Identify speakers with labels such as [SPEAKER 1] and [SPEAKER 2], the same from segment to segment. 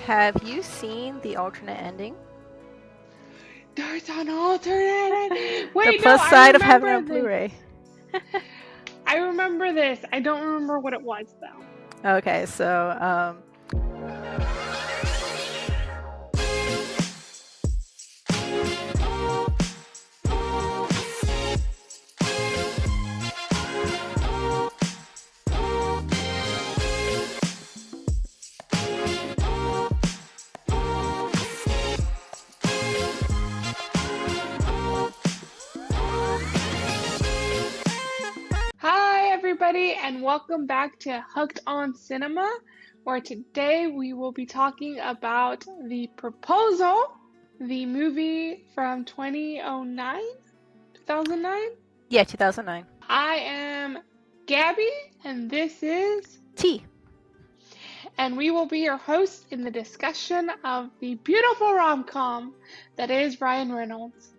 [SPEAKER 1] have you seen the alternate ending?
[SPEAKER 2] There's an alternate ending.
[SPEAKER 1] The
[SPEAKER 2] Wait, no,
[SPEAKER 1] plus
[SPEAKER 2] I
[SPEAKER 1] side of having a
[SPEAKER 2] remember this.
[SPEAKER 1] Blu-ray.
[SPEAKER 2] I remember this. I don't remember what it was though.
[SPEAKER 1] Okay, so
[SPEAKER 2] Hi everybody, and welcome back to Hooked on Cinema, where today we will be talking about The Proposal, the movie from 2009, 2009.
[SPEAKER 1] yeah, 2009.
[SPEAKER 2] I am Gabby, and this is,
[SPEAKER 1] T.
[SPEAKER 2] and we will be your hosts in the discussion of the beautiful rom-com that is Ryan Reynolds.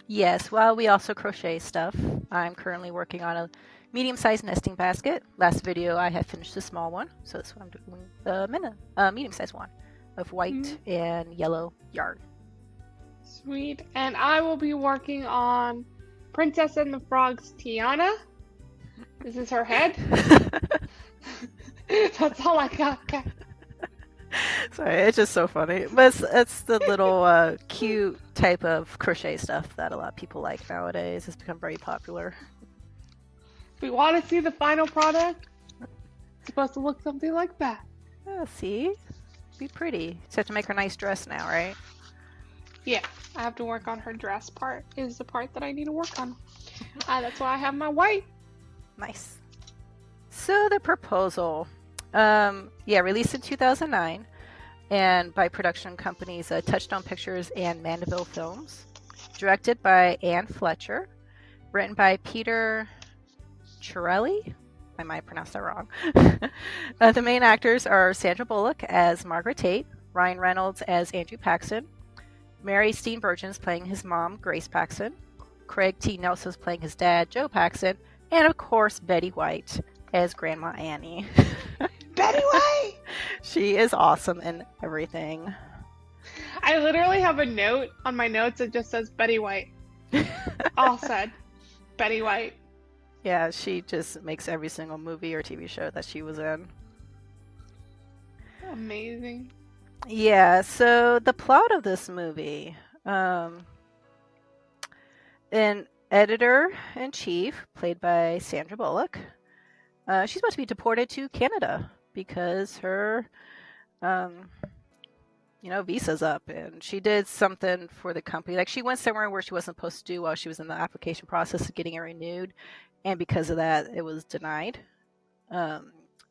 [SPEAKER 1] Yes, well, we also crochet stuff. I'm currently working on a medium-sized nesting basket. Last video I had finished a small one, so this one I'm doing the medium-sized one of white and yellow yarn.
[SPEAKER 2] Sweet. And I will be working on Princess and the Frog's Tiana. This is her head. That's all I got.
[SPEAKER 1] Sorry, it's just so funny. But it's the little cute type of crochet stuff that a lot of people like nowadays. It's become very popular.
[SPEAKER 2] If we want to see the final product, it's supposed to look something like that.
[SPEAKER 1] Oh, see? Be pretty. Just have to make her a nice dress now, right?
[SPEAKER 2] Yeah, I have to work on her dress part, is the part that I need to work on. That's why I have my white.
[SPEAKER 1] Nice. So The Proposal. Released in 2009 and by production companies Touchstone Pictures and Mandeville Films. Directed by Anne Fletcher. Written by Peter Chiarelli. I might pronounce that wrong. The main actors are Sandra Bullock as Margaret Tate, Ryan Reynolds as Andrew Paxton, Mary Steenburgen's playing his mom, Grace Paxton, Craig T. Nelson's playing his dad, Joe Paxton, and of course Betty White as Grandma Annie.
[SPEAKER 2] Betty White!
[SPEAKER 1] She is awesome in everything.
[SPEAKER 2] I literally have a note on my notes that just says Betty White. All said. Betty White.
[SPEAKER 1] Yeah, she just makes every single movie or TV show that she was in.
[SPEAKER 2] Amazing.
[SPEAKER 1] Yeah, so the plot of this movie, an editor-in-chief, played by Sandra Bullock, she's about to be deported to Canada because her, visa's up, and she did something for the company. Like, she went somewhere where she wasn't supposed to do while she was in the application process of getting it renewed, and because of that, it was denied.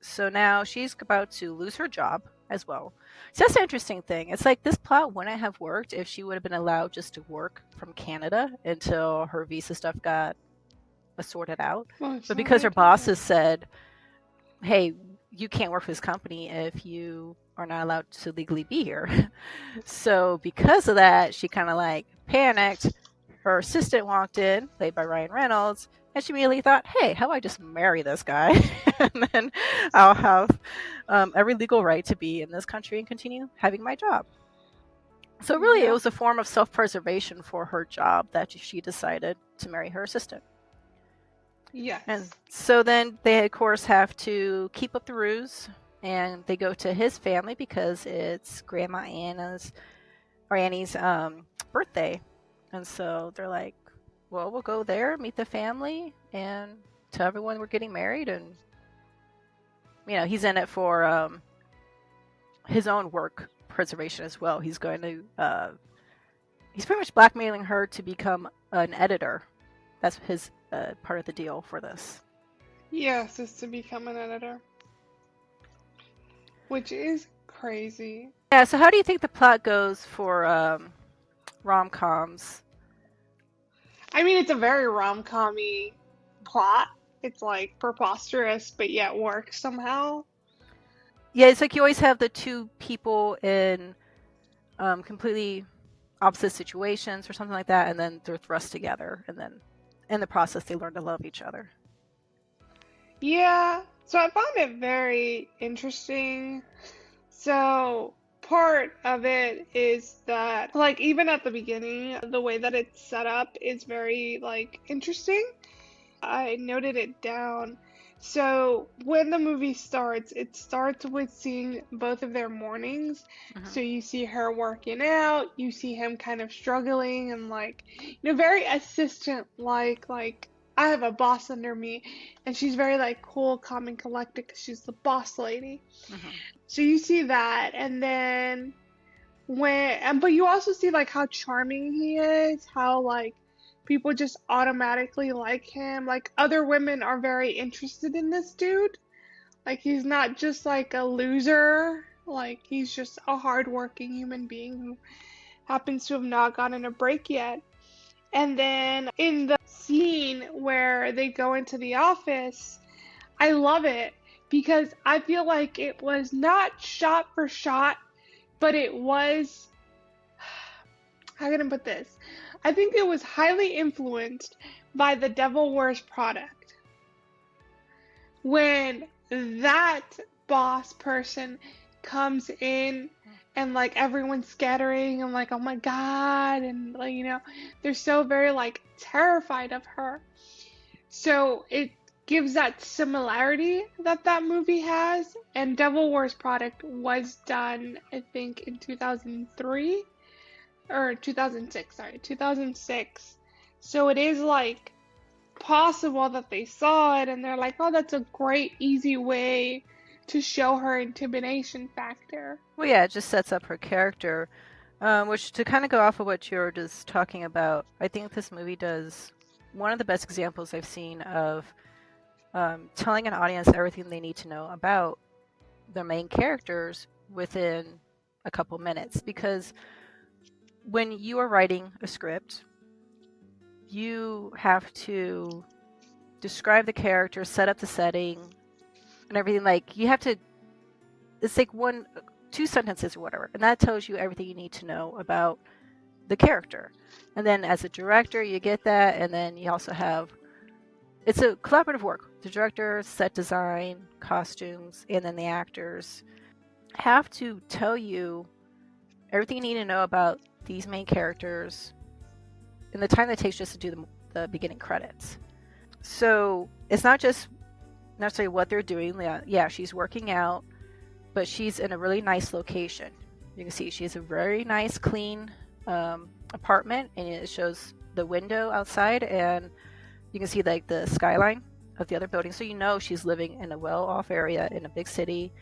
[SPEAKER 1] So now she's about to lose her job as well. So that's an interesting thing. It's like this plot wouldn't have worked if she would have been allowed just to work from Canada until her visa stuff got sorted out. But because her bosses said, hey, you can't work for this company if you are not allowed to legally be here. So because of that, she kind of like panicked. Her assistant walked in, played by Ryan Reynolds, and she immediately thought, hey, how about I just marry this guy? And then I'll have every legal right to be in this country and continue having my job. So really, it was a form of self-preservation for her job that she decided to marry her assistant.
[SPEAKER 2] Yes.
[SPEAKER 1] And so then they, of course, have to keep up the ruse, and they go to his family because it's Grandma Annie's birthday. And so they're like, well, we'll go there, meet the family, and tell everyone we're getting married. And, he's in it for his own work preservation as well. He's going to, he's pretty much blackmailing her to become an editor. That's his part of the deal for this.
[SPEAKER 2] Yes, is to become an editor. Which is crazy.
[SPEAKER 1] Yeah, so how do you think the plot goes for rom-coms?
[SPEAKER 2] I mean, it's a very rom-com-y plot. It's like preposterous, but yet works somehow.
[SPEAKER 1] Yeah, it's like you always have the two people in completely opposite situations or something like that, and then they're thrust together, and then in the process they learn to love each other.
[SPEAKER 2] Yeah, so I found it very interesting. So part of it is that, like, even at the beginning, the way that it's set up is very, like, interesting. I noted it down. So when the movie starts, it starts with seeing both of their mornings.
[SPEAKER 1] Hmm.
[SPEAKER 2] So you see her working out, you see him kind of struggling and like, very assistant like I have a boss under me, and she's very like cool, calm, and collected because she's the boss lady.
[SPEAKER 1] Hmm.
[SPEAKER 2] So you see that, and then but you also see like how charming he is, how like people just automatically like him. Like other women are very interested in this dude. Like he's not just like a loser. Like he's just a hardworking human being who happens to have not gotten a break yet. And then in the scene where they go into the office, I love it because I feel like it was not shot for shot, but it was, how can I put this? I think it was highly influenced by The Devil Wears Prada. When that boss person comes in and like everyone's scattering and like, oh my God, and like, they're so very like terrified of her. So it gives that similarity that that movie has. And Devil Wears Prada was done, I think, in 2003 or 2006, sorry, 2006. So it is like possible that they saw it and they're like, oh, that's a great, easy way to show her intimidation factor.
[SPEAKER 1] Well, yeah, it just sets up her character, which to kind of go off of what you were just talking about, I think this movie does one of the best examples I've seen of telling an audience everything they need to know about the main characters within a couple minutes. Because when you are writing a script, you have to describe the character, set up the setting, and everything. Like you have to, it's like two sentences or whatever, and that tells you everything you need to know about the character. And then as a director, you get that, and then you also have, it's a collaborative work. The director, set design, costumes, and then the actors have to tell you everything you need to know about these main characters in the time that it takes just to do the beginning credits. So it's not just necessarily what they're doing. Yeah, she's working out, but she's in a really nice location. You can see she has a very nice, clean apartment, and it shows the window outside, and you can see like the skyline of the other building. So you know she's living in a well-off area in a big city.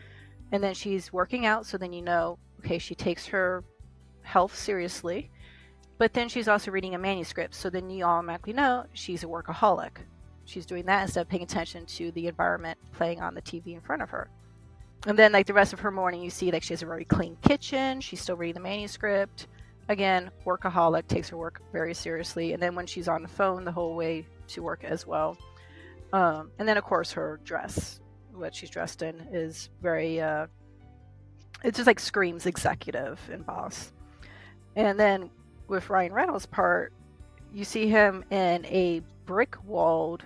[SPEAKER 1] And then she's working out, so then you know, okay, she takes her health seriously. But then she's also reading a manuscript, so then you automatically know she's a workaholic. She's doing that instead of paying attention to the environment playing on the TV in front of her. And then like the rest of her morning, you see like she has a very clean kitchen. She's still reading the manuscript. Again, workaholic, takes her work very seriously. And then when she's on the phone the whole way to work as well. And then of course her dress, what she's dressed in, is very, it just like screams executive and boss. And then with Ryan Reynolds' part, you see him in a brick-walled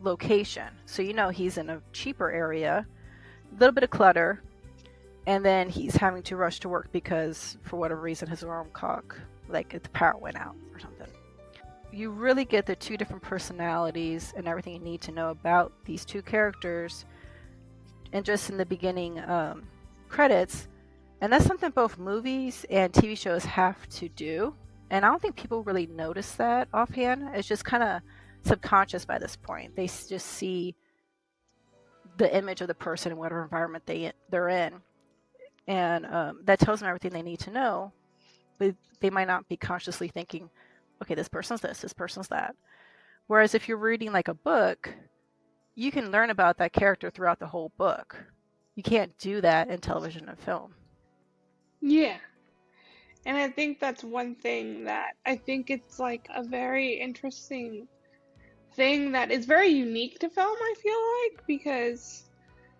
[SPEAKER 1] location. So you know he's in a cheaper area, a little bit of clutter, and then he's having to rush to work because for whatever reason his alarm clock, like the power went out or something. You really get the two different personalities and everything you need to know about these two characters, and just in the beginning credits. And that's something both movies and TV shows have to do. And I don't think people really notice that offhand. It's just kind of subconscious by this point. They just see the image of the person in whatever environment they're in. And that tells them everything they need to know. But they might not be consciously thinking, okay, this person's this person's that. Whereas if you're reading like a book, you can learn about that character throughout the whole book. You can't do that in television and film.
[SPEAKER 2] Yeah. And I think that's one thing that I think it's like a very interesting thing that is very unique to film, I feel like, because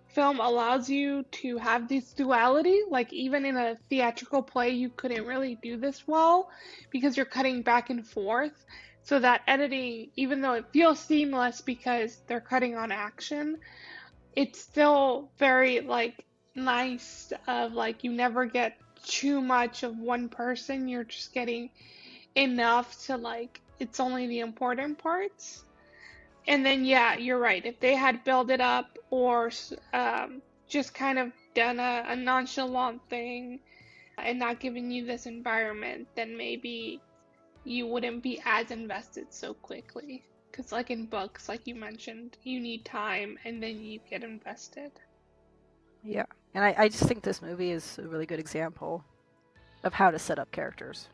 [SPEAKER 2] film allows you to have this duality. Like even in a theatrical play, you couldn't really do this well because you're cutting back and forth. So that editing, even though it feels seamless because they're cutting on action, it's still very like nice of like you never get too much of one person. You're just getting enough to like, it's only the important parts. And then, yeah, you're right. If they had built it up or just kind of done a nonchalant thing and not giving you this environment, then maybe you wouldn't be as invested so quickly. Because, like in books, like you mentioned, you need time and then you get invested.
[SPEAKER 1] Yeah. And I just think this movie is a really good example of how to set up characters.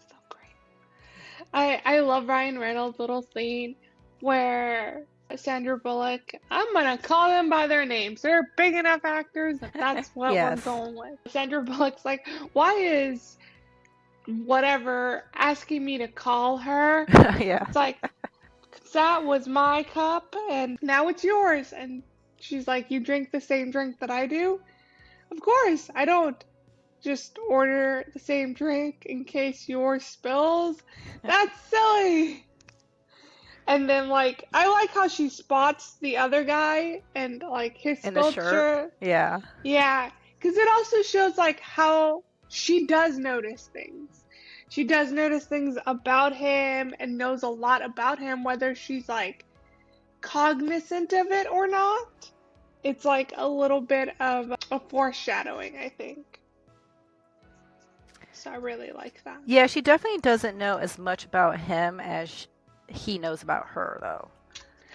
[SPEAKER 2] So great. I love Ryan Reynolds' little scene where Sandra Bullock, I'm gonna call them by their names. They're big enough actors that that's what we're
[SPEAKER 1] Yes.
[SPEAKER 2] going with. Sandra Bullock's like, why is whatever asking me to call her?
[SPEAKER 1] Yeah.
[SPEAKER 2] It's like, 'cause that was my cup and now it's yours. And she's like, you drink the same drink that I do? Of course, I don't just order the same drink in case yours spills. That's silly. And then, like, I like how she spots the other guy and, like, his
[SPEAKER 1] In the
[SPEAKER 2] spilled
[SPEAKER 1] shirt. Yeah.
[SPEAKER 2] Yeah, because it also shows, like, how she does notice things. She does notice things about him and knows a lot about him, whether she's, like, cognizant of it or not. It's, like, a little bit of a foreshadowing, I think. So I really like that.
[SPEAKER 1] Yeah, she definitely doesn't know as much about him as he knows about her, though.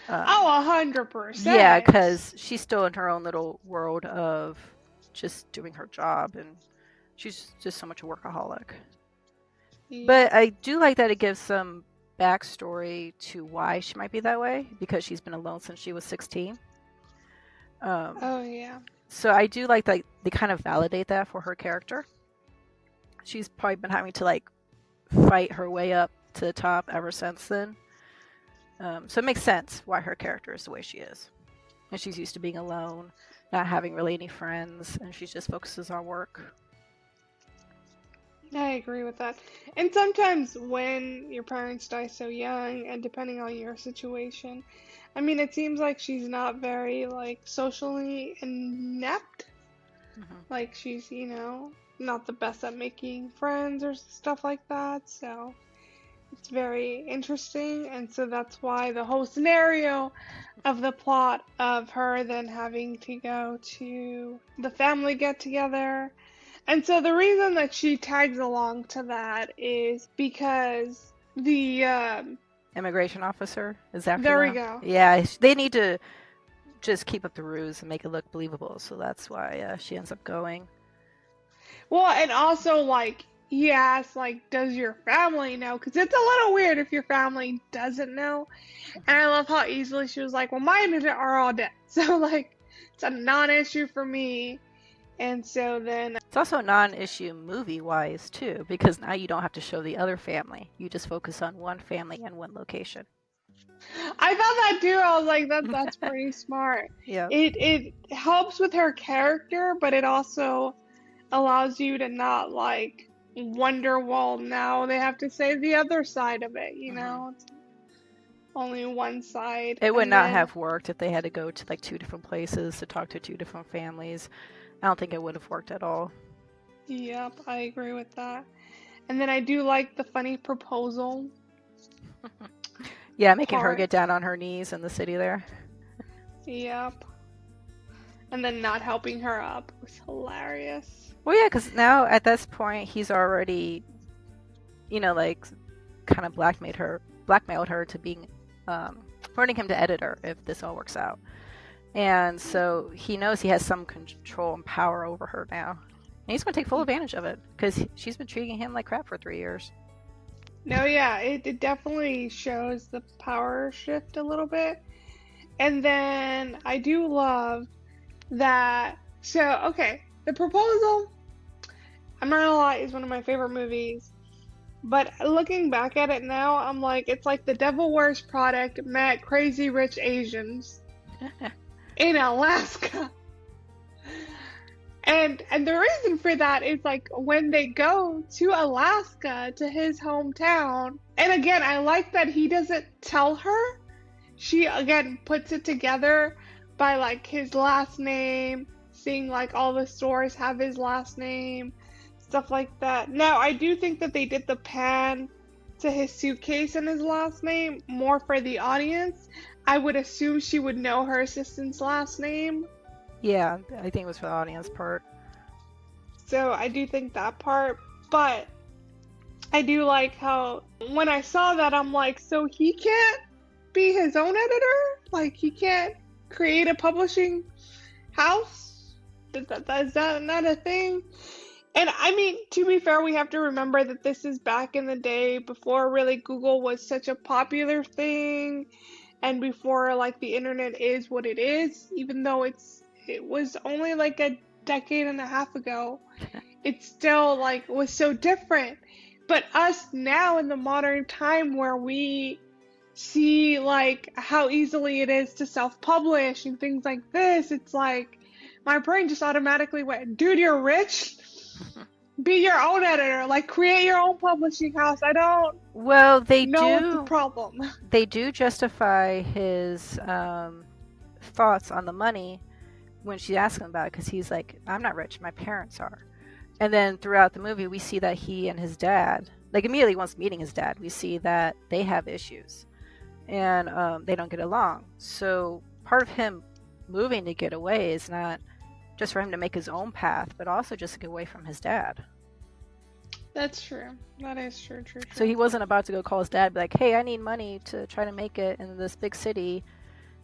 [SPEAKER 2] Oh, 100%.
[SPEAKER 1] Yeah, because she's still in her own little world of just doing her job, and she's just so much a workaholic.
[SPEAKER 2] Yeah.
[SPEAKER 1] But I do like that it gives some backstory to why she might be that way, because she's been alone since she was 16.
[SPEAKER 2] Oh, yeah.
[SPEAKER 1] So I do like that they kind of validate that for her character. She's probably been having to like fight her way up to the top ever since then. So it makes sense why her character is the way she is. And she's used to being alone, not having really any friends, and she just focuses on work.
[SPEAKER 2] I agree with that. And sometimes when your parents die so young, and depending on your situation, I mean, it seems like she's not very, like, socially inept.
[SPEAKER 1] Mm-hmm.
[SPEAKER 2] Like, she's, not the best at making friends or stuff like that, so it's very interesting, and so that's why the whole scenario of the plot of her then having to go to the family get-together. And so the reason that she tags along to that is because the
[SPEAKER 1] Immigration officer is after
[SPEAKER 2] there we
[SPEAKER 1] them.
[SPEAKER 2] go.
[SPEAKER 1] Yeah, they need to just keep up the ruse and make it look believable, so that's why she ends up going.
[SPEAKER 2] Well, and also, like, he asks, like, does your family know? Because it's a little weird if your family doesn't know. And I love how easily she was like, well, mine are all dead. So, like, it's a non-issue for me. And so then...
[SPEAKER 1] It's also a non-issue movie-wise, too, because now you don't have to show the other family. You just focus on one family and one location.
[SPEAKER 2] I thought that, too. I was like, that's pretty smart.
[SPEAKER 1] Yeah.
[SPEAKER 2] It helps with her character, but it also allows you to not, like, wonder, well, now they have to say the other side of it, It's only one side.
[SPEAKER 1] It would not have worked if they had to go to, like, 2 different places to talk to 2 different families. I don't think it would have worked at all.
[SPEAKER 2] Yep, I agree with that. And then I do like the funny proposal.
[SPEAKER 1] Yeah, making her get down on her knees in the city there.
[SPEAKER 2] Yep. And then not helping her up was hilarious.
[SPEAKER 1] Well, yeah, because now at this point he's already, like, kind of blackmailed her to being, wanting him to edit her if this all works out. And so he knows he has some control and power over her now. And he's going to take full advantage of it because she's been treating him like crap for 3 years.
[SPEAKER 2] No, yeah, it definitely shows the power shift a little bit. And then I do love that. So, okay, The Proposal, I'm not gonna lie, is one of my favorite movies. But looking back at it now, I'm like, it's like The Devil Wears Prada met Crazy Rich Asians in Alaska. And the reason for that is, like, when they go to Alaska, to his hometown, and again, I like that he doesn't tell her. She, again, puts it together by, like, his last name, seeing, like, all the stores have his last name. stuff like that. Now, I do think that they did the pan to his suitcase and his last name more for the audience. I would assume she would know her assistant's last name.
[SPEAKER 1] Yeah, I think it was for the audience part.
[SPEAKER 2] So I do think that part. But I do like how when I saw that, I'm like, so he can't be his own editor? Like, he can't create a publishing house? Is that not a thing? And I mean, to be fair, we have to remember that this is back in the day before really Google was such a popular thing and before like the internet is what it is, even though it was only like a decade and a half ago. It still like was so different. But us now in the modern time where we see like how easily it is to self-publish and things like this, it's like my brain just automatically went, dude, you're rich. Be your own editor, like create your own publishing house. I don't
[SPEAKER 1] Well,
[SPEAKER 2] know what's the problem.
[SPEAKER 1] They do justify his thoughts on the money when she asks him about it, because he's like, I'm not rich, my parents are. And then throughout the movie, we see that he and his dad, like immediately once meeting his dad, we see that they have issues and they don't get along. So part of him moving to get away is not just for him to make his own path, but also just to get away from his dad.
[SPEAKER 2] That's true. That is true.
[SPEAKER 1] So he wasn't about to go call his dad and be like, hey, I need money to try to make it in this big city.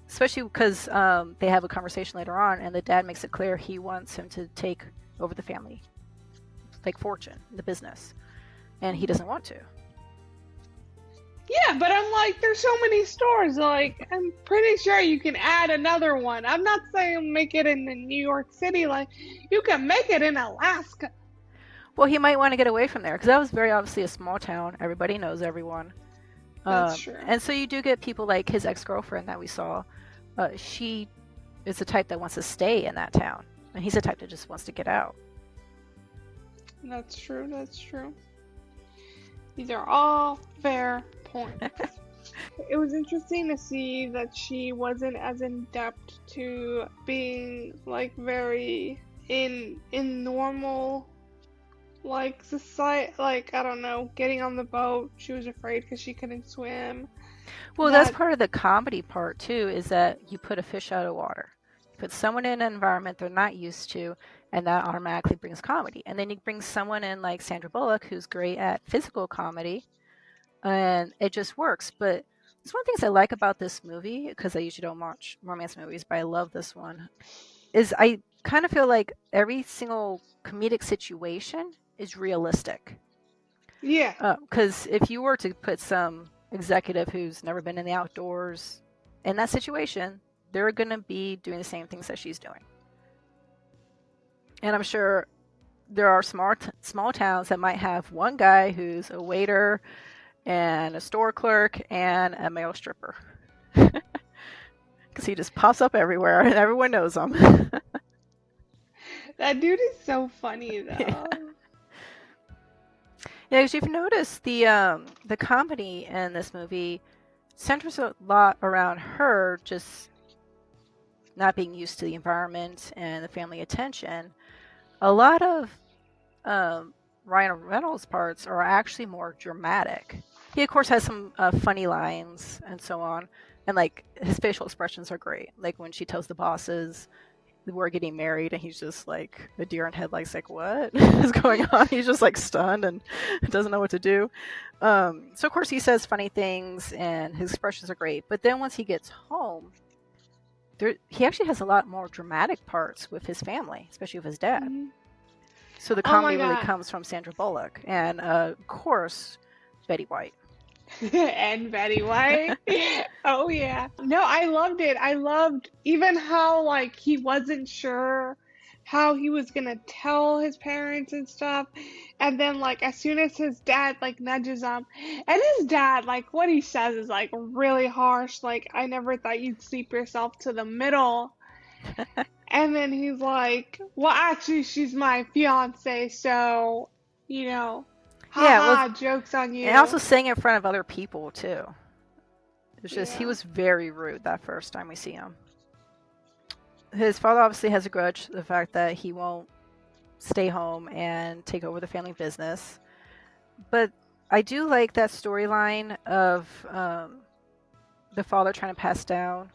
[SPEAKER 1] Especially because they have a conversation later on and the dad makes it clear he wants him to take over the family, like fortune, the business. And he doesn't want to.
[SPEAKER 2] Yeah, but I'm like, there's so many stores. Like, I'm pretty sure you can add another one. I'm not saying make it in New York City. Like, you can make it in Alaska.
[SPEAKER 1] Well, he might want to get away from there because that was very obviously a small town. Everybody knows everyone.
[SPEAKER 2] That's true.
[SPEAKER 1] And so you do get people like his ex-girlfriend that we saw. She is the type that wants to stay in that town. And he's the type that just wants to get out.
[SPEAKER 2] That's true. These are all fair points. It was interesting to see that she wasn't as in-depth to being like very in normal like society, like I don't know, getting on the boat. She was afraid because she couldn't swim.
[SPEAKER 1] Well, that's part of the comedy part too, is that you put a fish out of water. You put someone in an environment they're not used to, and that automatically brings comedy. And then you bring someone in like Sandra Bullock, who's great at physical comedy, and it just works. But it's one of the things I like about this movie, because I usually don't watch romance movies, but I love this one, is I kind of feel like every single comedic situation is realistic.
[SPEAKER 2] Yeah.
[SPEAKER 1] Because if you were to put some executive who's never been in the outdoors in that situation, they're going to be doing the same things that she's doing. And I'm sure there are small towns that might have one guy who's a waiter and a store clerk and a male stripper. Because he just pops up everywhere and everyone knows him.
[SPEAKER 2] That dude is so funny though.
[SPEAKER 1] Yeah, because you've noticed the comedy in this movie centers a lot around her just not being used to the environment and the family attention. A lot of Ryan Reynolds' parts are actually more dramatic. He, of course, has some funny lines and so on. And, like, his facial expressions are great. Like, when she tells the bosses we're getting married, and he's just, like, a deer in headlights, like, what is going on? He's just, like, stunned and doesn't know what to do. So, of course, he says funny things, and his expressions are great. But then once he gets home, he actually has a lot more dramatic parts with his family, especially with his dad.
[SPEAKER 2] Mm-hmm.
[SPEAKER 1] So the comedy really comes from Sandra Bullock and, of course, Betty White.
[SPEAKER 2] And Betty White. Oh yeah. No, I loved it. I loved even how like he wasn't sure how he was gonna tell his parents and stuff. And then like as soon as his dad like nudges him, and his dad, like what he says is like really harsh, like I never thought you'd sleep yourself to the middle. And then he's like, well actually she's my fiance, so you know, haha, joke's on you.
[SPEAKER 1] And also saying it in front of other people too. It's just he was very rude that first time we see him. His father obviously has a grudge, the fact that he won't stay home and take over the family business. But I do like that storyline of the father trying to pass down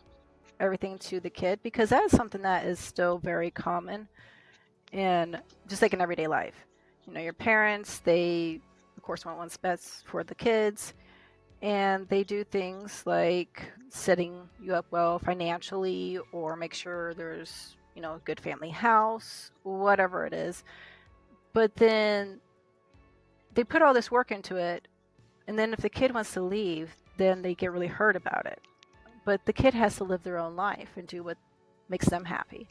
[SPEAKER 1] everything to the kid, because that is something that is still very common in just like in everyday life. You know, your parents, they of course want what's best for the kids, and they do things like setting you up well financially or make sure there's, you know, a good family house, whatever it is. But then they put all this work into it, and then if the kid wants to leave, then they get really hurt about it. But the kid has to live their own life and do what makes them happy.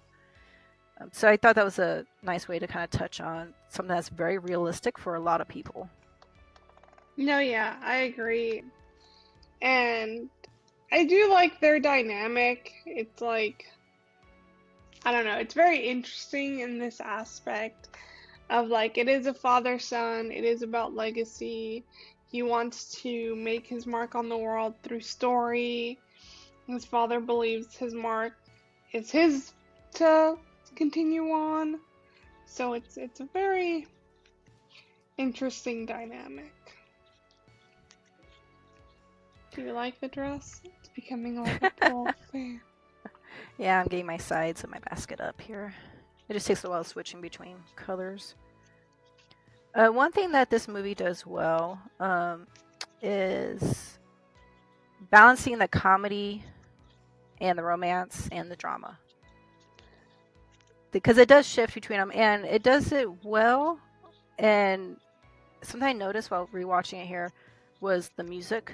[SPEAKER 1] So I thought that was a nice way to kind of touch on something that's very realistic for a lot of people.
[SPEAKER 2] No, yeah, I agree. And I do like their dynamic. It's like, I don't know, it's very interesting in this aspect of like, it is a father-son, it is about legacy. He wants to make his mark on the world through story. His father believes his mark is his to continue on. So it's a very interesting dynamic. Do you like the dress? It's becoming like a full fair.
[SPEAKER 1] Yeah, I'm getting my sides of my basket up here. It just takes a while switching between colors. One thing that this movie does well is balancing the comedy and the romance and the drama. Because it does shift between them, and it does it well. And something I noticed while rewatching it here was the music.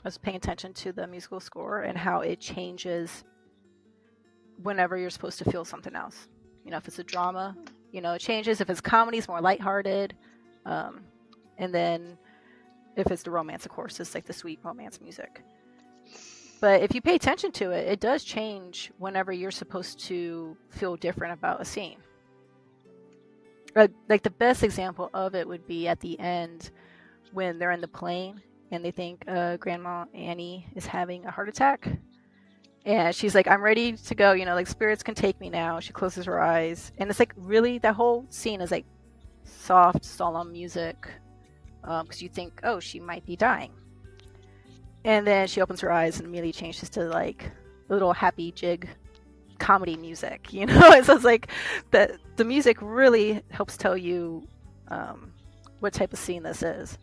[SPEAKER 1] I was paying attention to the musical score and how it changes whenever you're supposed to feel something else. You know, if it's a drama, you know, it changes. If it's comedy, it's more lighthearted. And then if it's the romance, of course, it's like the sweet romance music. But if you pay attention to it, it does change whenever you're supposed to feel different about a scene. Like the best example of it would be at the end when they're in the plane and they think Grandma Annie is having a heart attack. And she's like, I'm ready to go, you know, like spirits can take me now. She closes her eyes. And it's like really, that whole scene is like soft, solemn music. Because you think, oh, she might be dying. And then she opens her eyes and immediately changes to like a little happy jig comedy music, you know? And so it's like the music really helps tell you what type of scene this is.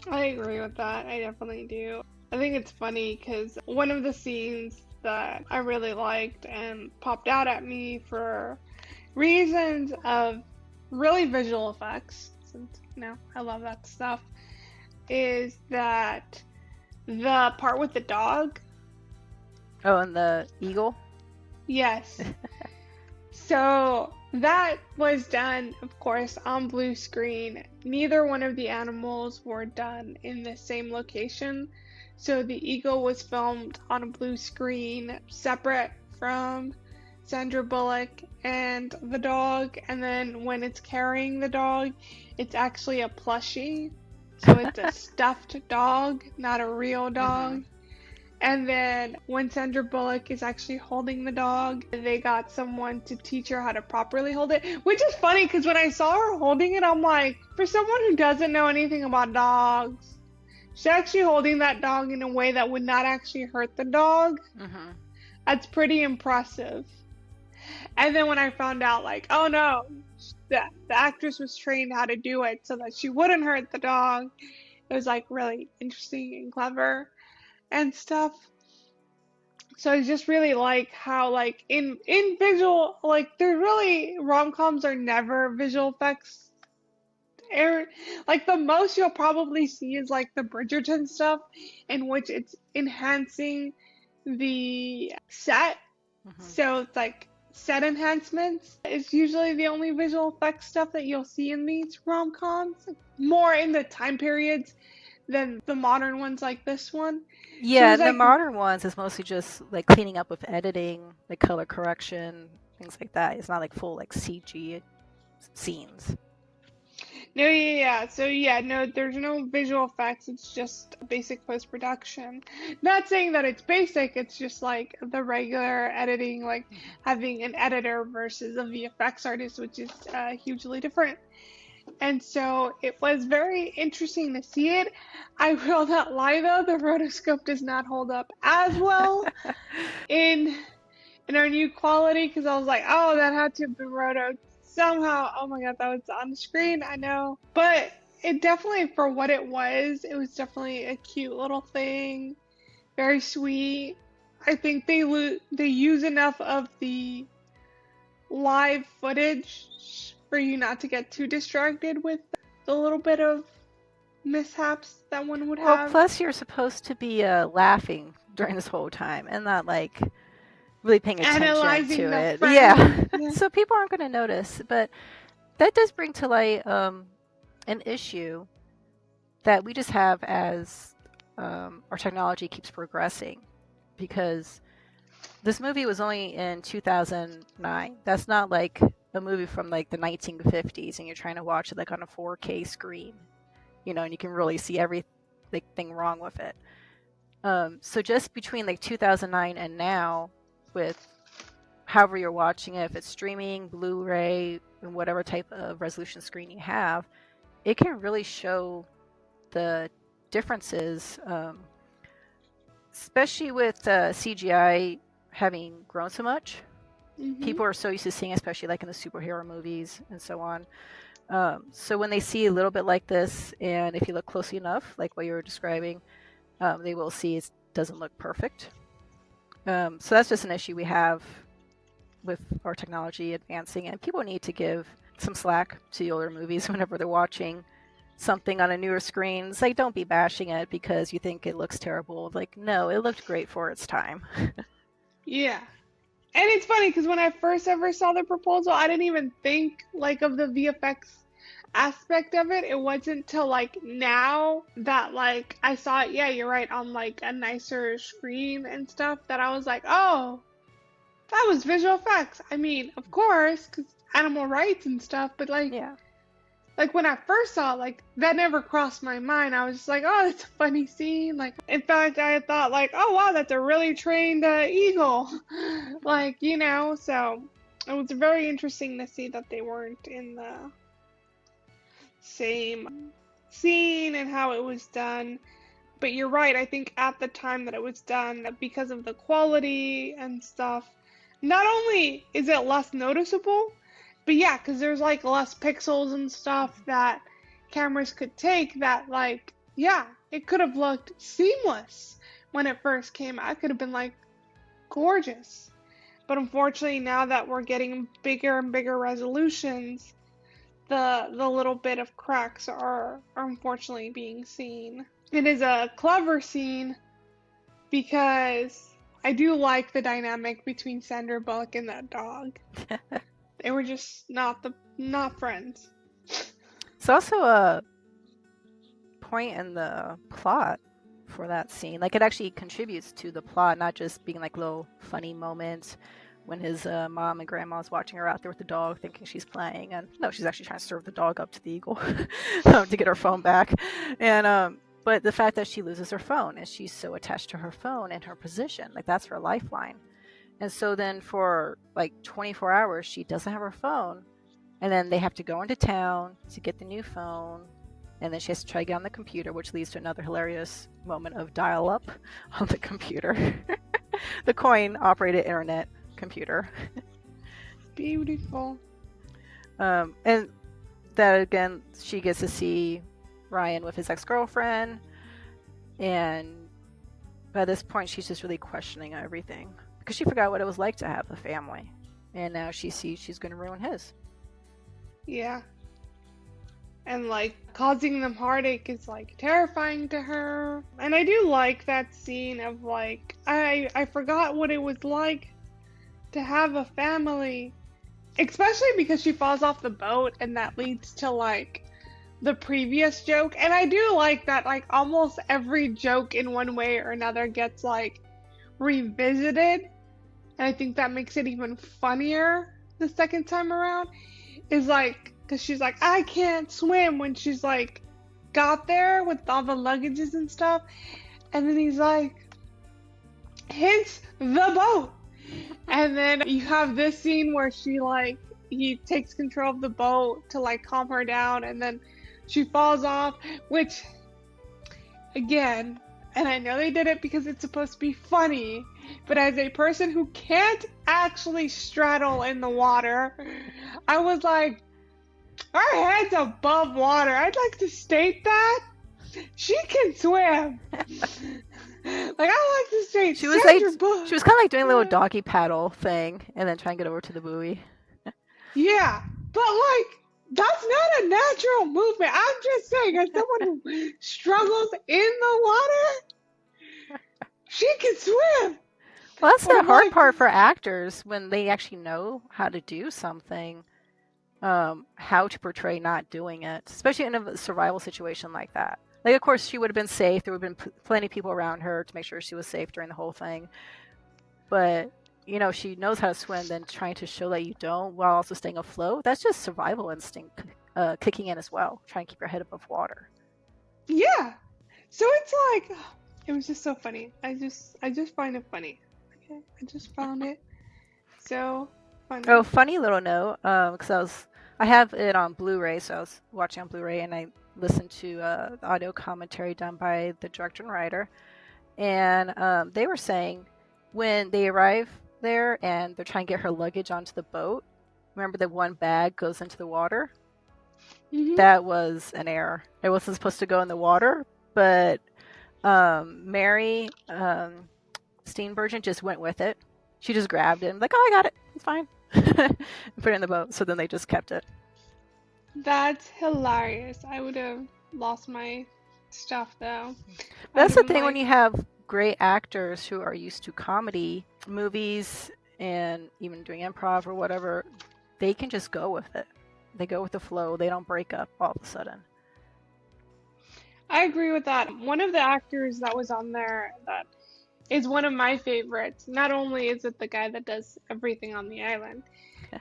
[SPEAKER 2] I agree with that. I definitely do. I think it's funny because one of the scenes that I really liked and popped out at me for reasons of really visual effects, since, you know, I love that stuff, is that the part with the dog.
[SPEAKER 1] Oh, and the eagle?
[SPEAKER 2] Yes. So that was done, of course, on blue screen. Neither one of the animals were done in the same location. So the eagle was filmed on a blue screen separate from Sandra Bullock and the dog. And then when it's carrying the dog, it's actually a plushie. So it's a stuffed dog, not a real dog.
[SPEAKER 1] Mm-hmm.
[SPEAKER 2] And then when Sandra Bullock is actually holding the dog, they got someone to teach her how to properly hold it, which is funny because when I saw her holding it, I'm like, for someone who doesn't know anything about dogs, she's actually holding that dog in a way that would not actually hurt the dog.
[SPEAKER 1] Mm-hmm.
[SPEAKER 2] That's pretty impressive. And then when I found out, like, oh no, the actress was trained how to do it so that she wouldn't hurt the dog, it was like really interesting and clever and stuff. So I just really like how like in visual, like there's really, rom-coms are never visual effects. Like the most you'll probably see is like the Bridgerton stuff, in which it's enhancing the set.
[SPEAKER 1] Mm-hmm.
[SPEAKER 2] So it's like set enhancements. It's usually the only visual effects stuff that you'll see in these rom-coms, more in the time periods than the modern ones like this one.
[SPEAKER 1] Yeah,
[SPEAKER 2] So
[SPEAKER 1] the
[SPEAKER 2] like,
[SPEAKER 1] modern ones is mostly just like cleaning up with editing, like color correction, things like that. It's not like full like CG scenes.
[SPEAKER 2] No, yeah. So yeah, no, there's no visual effects. It's just basic post-production. Not saying that it's basic, it's just like the regular editing, like
[SPEAKER 1] Mhm.
[SPEAKER 2] having an editor versus a VFX artist, which is hugely different. And so it was very interesting to see it. I will not lie though, the rotoscope does not hold up as well in our new quality because I was like, oh, that had to have been rotoed somehow. Oh my god, that was on the screen. I know, but it definitely, for what it was definitely a cute little thing, very sweet. I think they use enough of the live footage for you not to get too distracted with the little bit of mishaps that one would
[SPEAKER 1] Well,
[SPEAKER 2] have.
[SPEAKER 1] plus you're supposed to be laughing during this whole time and not like really paying attention
[SPEAKER 2] Analyzing
[SPEAKER 1] to
[SPEAKER 2] the
[SPEAKER 1] it.
[SPEAKER 2] frame.
[SPEAKER 1] Yeah.
[SPEAKER 2] Yeah.
[SPEAKER 1] So people aren't going to notice. But that does bring to light an issue that we just have as our technology keeps progressing. Because this movie was only in 2009. That's not like a movie from like the 1950s and you're trying to watch it like on a 4K screen, and you can really see everything wrong with it. So just between like 2009 and now, with however you're watching it, if it's streaming, Blu-ray, and whatever type of resolution screen you have, it can really show the differences, especially with CGI having grown so much.
[SPEAKER 2] Mhm.
[SPEAKER 1] People are so used to seeing, especially like in the superhero movies and so on. So when they see a little bit like this, and if you look closely enough, like what you were describing, they will see it doesn't look perfect. So that's just an issue we have with our technology advancing, and people need to give some slack to the older movies whenever they're watching something on a newer screen. It's like, don't be bashing it because you think it looks terrible. Like, no, it looked great for its time.
[SPEAKER 2] Yeah. And it's funny because when I first ever saw the proposal, I didn't even think like of the VFX aspect of it. It wasn't till like now that like I saw it, yeah, you're right, on like a nicer screen and stuff, that I was like, oh, that was visual effects. I mean, of course, because animal rights and stuff, but
[SPEAKER 1] Yeah.
[SPEAKER 2] like when I first saw it, like that never crossed my mind. I was just like, oh, that's a funny scene. Like, in fact, I thought like, oh wow, that's a really trained eagle. Like, so it was very interesting to see that they weren't in the same scene and how it was done. But you're right, I think at the time that it was done, because of the quality and stuff, not only is it less noticeable, but yeah, because there's like less pixels and stuff that cameras could take, that like, yeah, it could have looked seamless when it first came out. It could have been like gorgeous. But unfortunately, now that we're getting bigger and bigger resolutions, the little bit of cracks are unfortunately being seen. It is a clever scene because I do like the dynamic between Sandra Bullock and that dog. They were just not friends.
[SPEAKER 1] It's also a point in the plot for that scene. Like, it actually contributes to the plot, not just being like little funny moments when his mom and grandma's watching her out there with the dog, thinking she's playing, and no, she's actually trying to serve the dog up to the eagle to get her phone back. And but the fact that she loses her phone, and she's so attached to her phone and her position, like that's her lifeline. And so then for like 24 hours, she doesn't have her phone, and then they have to go into town to get the new phone. And then she has to try to get on the computer, which leads to another hilarious moment of dial up on the computer. The coin operated internet computer.
[SPEAKER 2] Beautiful.
[SPEAKER 1] And that again, she gets to see Ryan with his ex-girlfriend. And by this point, she's just really questioning everything because she forgot what it was like to have a family. And now she sees she's going to ruin his.
[SPEAKER 2] Yeah. And like causing them heartache is like terrifying to her. And I do like that scene of like, I forgot what it was like to have a family, especially because she falls off the boat and that leads to like the previous joke. And I do like that like almost every joke in one way or another gets like revisited. And I think that makes it even funnier the second time around. Is like because she's like, I can't swim when she's like got there with all the luggages and stuff. And then he's like, hence the boat. And then you have this scene where he takes control of the boat to like calm her down, and then she falls off, which again, and I know they did it because it's supposed to be funny, but as a person who can't actually straddle in the water, I was like, her head's above water. I'd like to state that. She can swim. Like, I like to state
[SPEAKER 1] She was
[SPEAKER 2] Sandra
[SPEAKER 1] like,
[SPEAKER 2] Bullock.
[SPEAKER 1] she was kind of like doing a little doggy paddle thing, and then trying to get over to the buoy.
[SPEAKER 2] Yeah, but like, that's not a natural movement. I'm just saying, as someone who struggles in the water, she can swim.
[SPEAKER 1] Well, that's the
[SPEAKER 2] I'm
[SPEAKER 1] hard
[SPEAKER 2] like,
[SPEAKER 1] part for actors when they actually know how to do something, how to portray not doing it, especially in a survival situation like that. Like, of course, she would have been safe. There would have been plenty of people around her to make sure she was safe during the whole thing. But, you know, she knows how to swim, then trying to show that you don't while also staying afloat. That's just survival instinct kicking in as well, trying to keep your head above water.
[SPEAKER 2] yeah. So it's like, it was just so funny. I just find it funny. Okay, I just found it so funny.
[SPEAKER 1] Oh, funny little note, because I have it on Blu-ray, so I was watching on Blu-ray and I listened to the audio commentary done by the director and writer, and they were saying when they arrive there and they're trying to get her luggage onto the boat, remember that one bag goes into the water?
[SPEAKER 2] Mm-hmm.
[SPEAKER 1] That was an error. It wasn't supposed to go in the water, but Mary Steenburgen just went with it. She just grabbed it and like, oh, I got it. It's fine. Put it in the boat. So then they just kept it.
[SPEAKER 2] That's hilarious. I would have lost my stuff though.
[SPEAKER 1] That's the thing when you have great actors who are used to comedy movies and even doing improv or whatever, they can just go with it. They go with the flow. They don't break up all of a sudden.
[SPEAKER 2] I agree with that. One of the actors that was on there that is one of my favorites. Not only is it the guy that does everything on the island,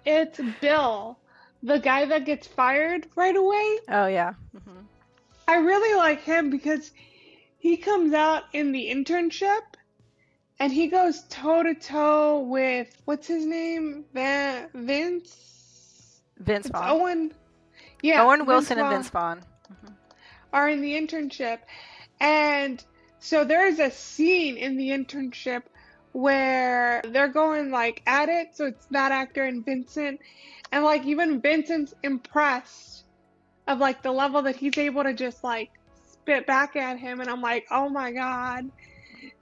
[SPEAKER 2] it's Bill, the guy that gets fired right away.
[SPEAKER 1] Oh, yeah. Mm-hmm.
[SPEAKER 2] I really like him because he comes out in the internship and he goes toe to toe with, what's his name? Vince
[SPEAKER 1] Vince Vaughn.
[SPEAKER 2] Owen. Yeah.
[SPEAKER 1] Owen Wilson and Vince Vaughn. Mm-hmm.
[SPEAKER 2] Are in the internship. And so there's a scene in the internship where they're going like at it. So it's that actor and Vincent. And like even Vincent's impressed of like the level that he's able to just like spit back at him. And I'm like, oh my God.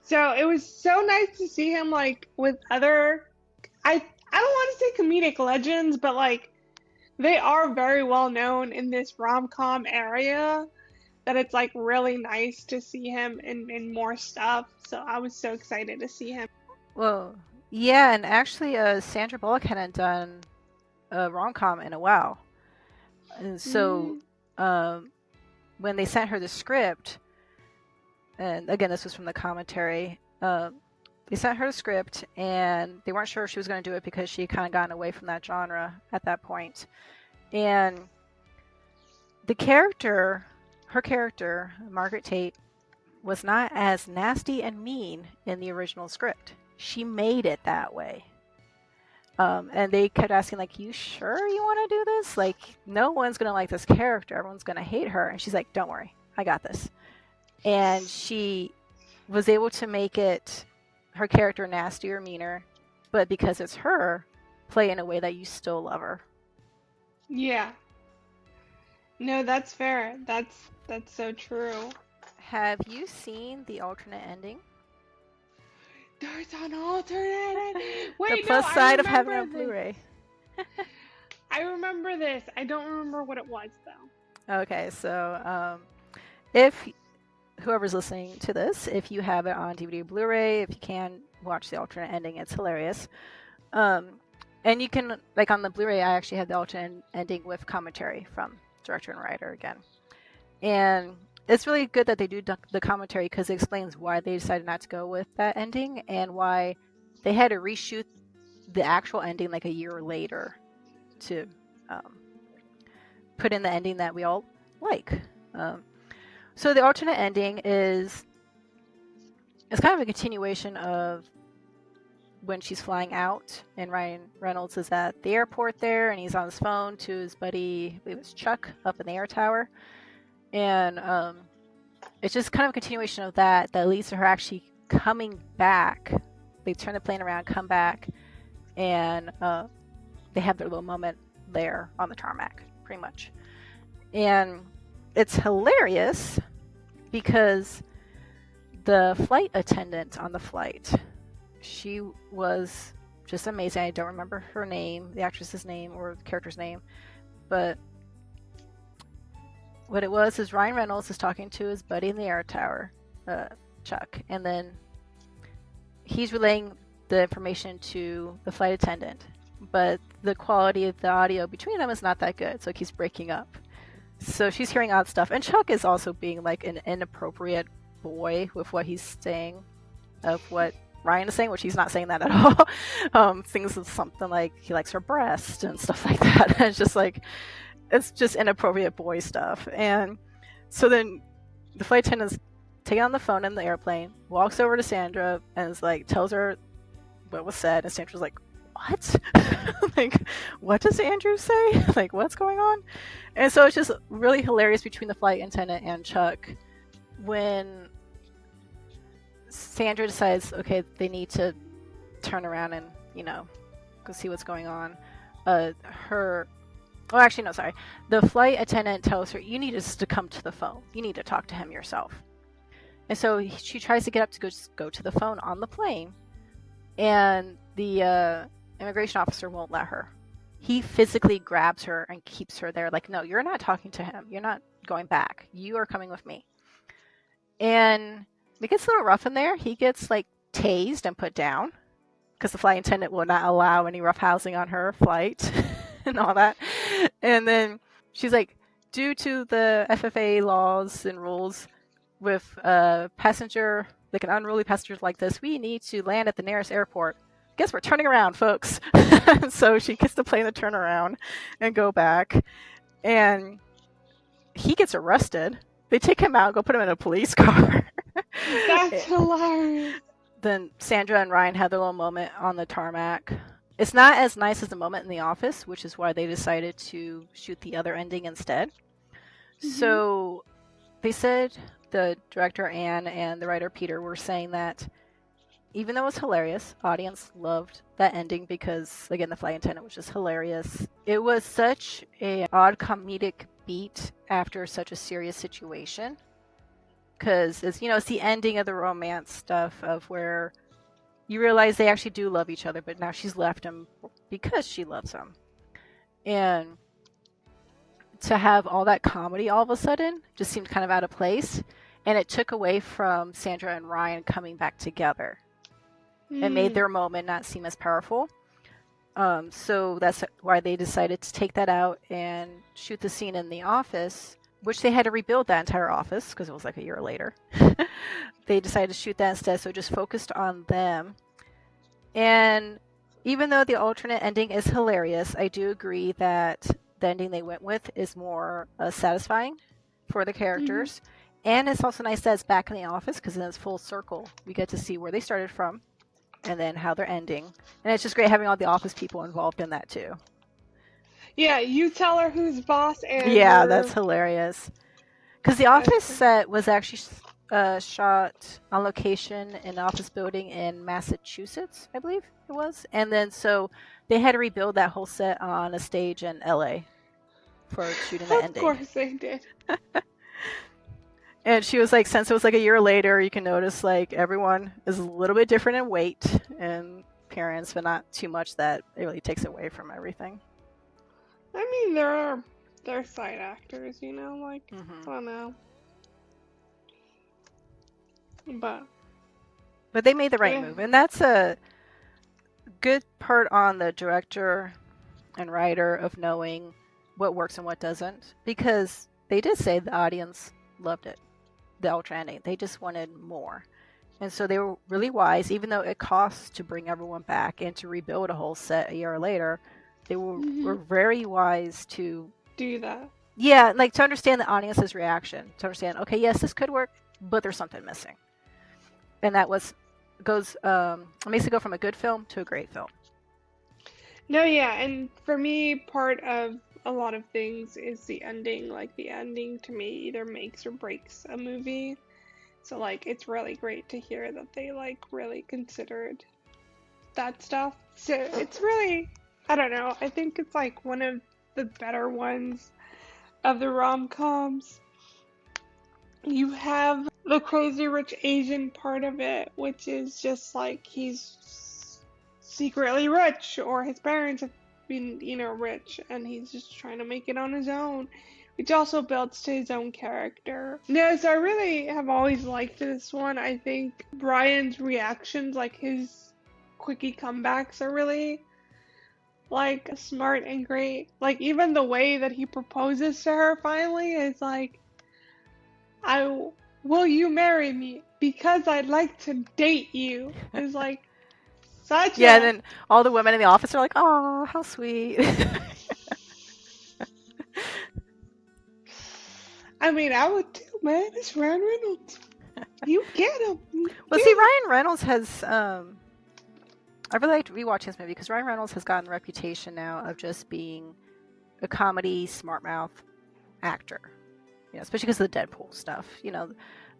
[SPEAKER 2] So it was so nice to see him like with other, I don't want to say comedic legends, but like they are very well known in this rom-com area, that it's like really nice to see him in more stuff. So I was so excited to see him.
[SPEAKER 1] Well, yeah, and actually Sandra Bullock hadn't done a rom-com in a while. And so when they sent her the script, and again, this was from the commentary, they sent her the script and they weren't sure if she was going to do it because she had kind of gotten away from that genre at that point. And her character, Margaret Tate, was not as nasty and mean in the original script. She made it that way. And they kept asking, like, you sure you want to do this? Like, no one's going to like this character. Everyone's going to hate her. And she's like, don't worry, I got this. And she was able to make her character nasty or meaner, but because it's her, play in a way that you still love her.
[SPEAKER 2] Yeah. No, that's fair. That's so true.
[SPEAKER 1] Have you seen the alternate ending?
[SPEAKER 2] There's an alternate ending. Wait,
[SPEAKER 1] the plus
[SPEAKER 2] no,
[SPEAKER 1] side of having a Blu-ray.
[SPEAKER 2] I remember this. I don't remember what it was though.
[SPEAKER 1] Okay, so if whoever's listening to this, if you have it on DVD or Blu-ray, if you can watch the alternate ending, it's hilarious. And you can, like on the Blu-ray, I actually have the alternate ending with commentary from director and writer again. And it's really good that they do the commentary because it explains why they decided not to go with that ending and why they had to reshoot the actual ending like a year later to put in the ending that we all like. So the alternate ending is kind of a continuation of when she's flying out, and Ryan Reynolds is at the airport there, and he's on his phone to his buddy, I believe it was Chuck, up in the air tower. And it's just kind of a continuation of that leads to her actually coming back. They turn the plane around, come back, and they have their little moment there on the tarmac, pretty much. And it's hilarious because the flight attendant on the flight, she was just amazing. I don't remember her name, the actress's name or the character's name, but what it was is Ryan Reynolds is talking to his buddy in the air tower, Chuck, and then he's relaying the information to the flight attendant, but the quality of the audio between them is not that good, so it keeps breaking up. So she's hearing odd stuff, and Chuck is also being like an inappropriate boy with what he's saying of what Ryan is saying, which he's not saying that at all. Things of something like he likes her breast and stuff like that. It's just inappropriate boy stuff. And so then the flight attendant's taking on the phone in the airplane, walks over to Sandra and is like, tells her what was said, and Sandra's like, what? Like, what does Andrew say? Like, what's going on? And so it's just really hilarious between the flight attendant and Chuck when Sandra decides, okay, they need to turn around and, go see what's going on. The flight attendant tells her, you need just to come to the phone. You need to talk to him yourself. And so she tries to get up to go to the phone on the plane, and the immigration officer won't let her. He physically grabs her and keeps her there, like, no, you're not talking to him. You're not going back. You are coming with me. And it gets a little rough in there. He gets like tased and put down because the flight attendant will not allow any roughhousing on her flight and all that. And then she's like, due to the FFA laws and rules with a passenger, like an unruly passenger like this, we need to land at the nearest airport. Guess we're turning around, folks. So she gets the plane to turn around and go back. And he gets arrested. They take him out and go put him in a police car.
[SPEAKER 2] That's hilarious.
[SPEAKER 1] Then Sandra and Ryan had their little moment on the tarmac. It's not as nice as the moment in the office, which is why they decided to shoot the other ending instead. Mm-hmm. So they said, the director Anne and the writer Peter were saying that even though it was hilarious, audience loved that ending because, again, the flight attendant was just hilarious. It was such an odd comedic beat after such a serious situation. Because, it's the ending of the romance stuff of where you realize they actually do love each other, but now she's left him because she loves him. And to have all that comedy all of a sudden just seemed kind of out of place. And it took away from Sandra and Ryan coming back together. It made their moment not seem as powerful. So that's why they decided to take that out and shoot the scene in the office, which they had to rebuild that entire office because it was like a year later. They decided to shoot that instead, so just focused on them. And even though the alternate ending is hilarious, I do agree that the ending they went with is more satisfying for the characters. Mm-hmm. And it's also nice that it's back in the office because then it's full circle. We get to see where they started from and then how they're ending. And it's just great having all the office people involved in that too.
[SPEAKER 2] Yeah, you tell her who's boss, and
[SPEAKER 1] yeah, that's hilarious. Because the office set was actually shot on location in an office building in Massachusetts, I believe it was. And then so they had to rebuild that whole set on a stage in LA for shooting the ending.
[SPEAKER 2] Of course they did.
[SPEAKER 1] And she was like, since it was like a year later, you can notice like everyone is a little bit different in weight and appearance, but not too much that it really takes away from everything.
[SPEAKER 2] I mean, they're side actors, like, I don't know. But
[SPEAKER 1] they made the right move. And that's a good part on the director and writer of knowing what works and what doesn't. Because they did say the audience loved it, the ultra ending. They just wanted more. And so they were really wise, even though it costs to bring everyone back and to rebuild a whole set a year later. They were very wise to
[SPEAKER 2] do that.
[SPEAKER 1] Yeah, like to understand the audience's reaction, to understand, okay, yes, this could work, but there's something missing. And that was goes it makes it go from a good film to a great film.
[SPEAKER 2] No, yeah, and for me, part of a lot of things is the ending. Like the ending to me either makes or breaks a movie. So like it's really great to hear that they like really considered that stuff. So it's really, I don't know, I think it's like one of the better ones of the rom-coms. You have the crazy rich Asian part of it, which is just like he's secretly rich, or his parents have been, rich, and he's just trying to make it on his own, which also builds to his own character. No, so I really have always liked this one. I think Brian's reactions, like his quickie comebacks, are really like smart and great. Like even the way that he proposes to her finally is like, I will you marry me because I'd like to date you. Is like such
[SPEAKER 1] Yeah, and
[SPEAKER 2] a
[SPEAKER 1] then all the women in the office are like, "Oh, how sweet."
[SPEAKER 2] I mean I would too, man. It's Ryan Reynolds. You get him. You
[SPEAKER 1] Well, see,
[SPEAKER 2] get him.
[SPEAKER 1] Ryan Reynolds has I really like to rewatch this movie because Ryan Reynolds has gotten the reputation now of just being a comedy smart mouth actor. Especially because of the Deadpool stuff,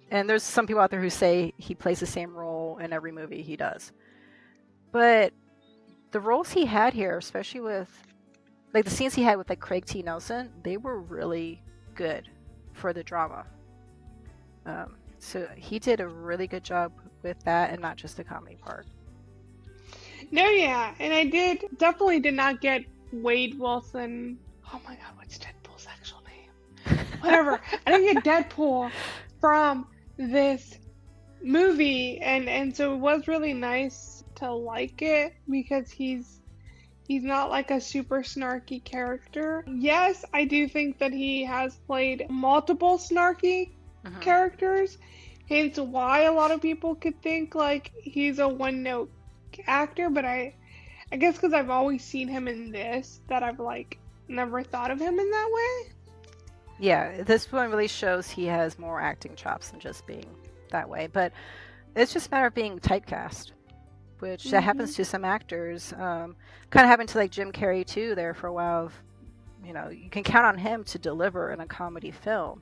[SPEAKER 1] And there's some people out there who say he plays the same role in every movie he does. But the roles he had here, especially with like the scenes he had with like Craig T. Nelson, they were really good for the drama. So he did a really good job with that, and not just the comedy part.
[SPEAKER 2] No, yeah, and I definitely did not get Wade Wilson. Oh my God, what's Deadpool's actual name? Whatever. I didn't get Deadpool from this movie, and so it was really nice to like it because he's not like a super snarky character. Yes, I do think that he has played multiple snarky
[SPEAKER 1] Mm-hmm.
[SPEAKER 2] characters, hence why a lot of people could think like he's a one note actor, but I guess because I've always seen him in this, that I've like never thought of him in that way.
[SPEAKER 1] Yeah, this one really shows he has more acting chops than just being that way. But it's just a matter of being typecast, which that
[SPEAKER 2] Hmm.
[SPEAKER 1] happens to some actors. Kind of happened to like Jim Carrey too. There for a while, you can count on him to deliver in a comedy film.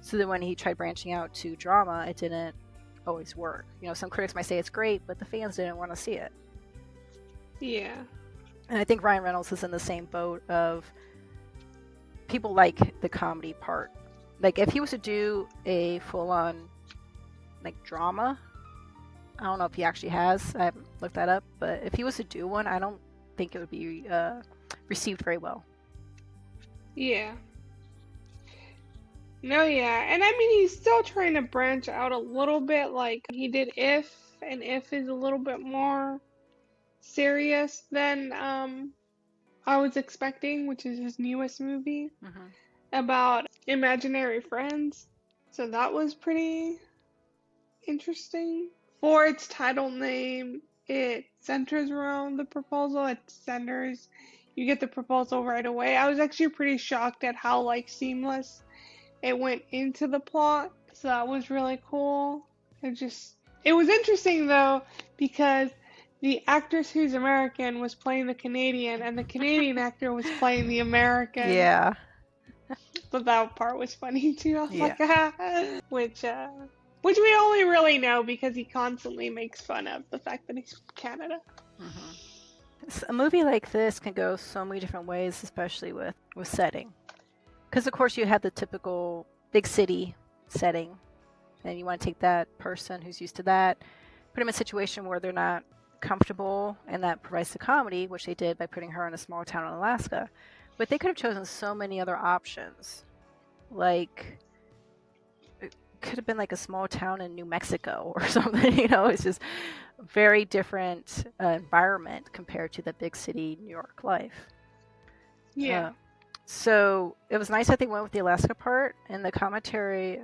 [SPEAKER 1] So then when he tried branching out to drama, it didn't always work. Some critics might say it's great, but the fans didn't want to see it.
[SPEAKER 2] Yeah.
[SPEAKER 1] And I think Ryan Reynolds is in the same boat of people like the comedy part. Like if he was to do a full-on like drama, I don't know if he actually has. I haven't looked that up, but if he was to do one, I don't think it would be received very well.
[SPEAKER 2] Yeah. No, yeah. And I mean, he's still trying to branch out a little bit. Like, he did If, and If is a little bit more serious than I was expecting, which is his newest movie
[SPEAKER 1] Mm-hmm.
[SPEAKER 2] about imaginary friends. So that was pretty interesting. For its title name, it centers around the proposal. It centers, you get the proposal right away. I was actually pretty shocked at how like seamless it went into the plot. So that was really cool. It was interesting though because the actress who's American was playing the Canadian, and the Canadian actor was playing the American.
[SPEAKER 1] Yeah,
[SPEAKER 2] So that part was funny too. I was
[SPEAKER 1] yeah.
[SPEAKER 2] like, ah, which we only really know because he constantly makes fun of the fact that he's from Canada.
[SPEAKER 1] Mm-hmm. A movie like this can go so many different ways, especially with setting. Because of course you have the typical big city setting, and you want to take that person who's used to that, put them in a situation where they're not comfortable, and that provides the comedy, which they did by putting her in a small town in Alaska. But they could have chosen so many other options. Like, it could have been like a small town in New Mexico or something. It's just a very different environment compared to the big city New York life.
[SPEAKER 2] Yeah.
[SPEAKER 1] Uh, so it was nice that they went with the Alaska part. In the commentary,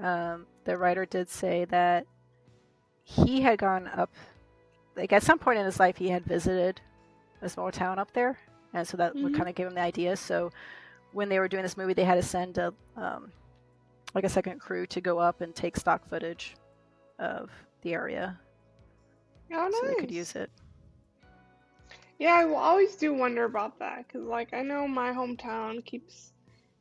[SPEAKER 1] the writer did say that he had gone up, like at some point in his life, he had visited a small town up there, and so that would
[SPEAKER 2] Hmm.
[SPEAKER 1] kind of give him the idea. So when they were doing this movie, they had to send like a second crew to go up and take stock footage of the area
[SPEAKER 2] Oh,
[SPEAKER 1] so they could
[SPEAKER 2] nice.
[SPEAKER 1] use it.
[SPEAKER 2] Yeah, I will always do wonder about that because, like, I know my hometown keeps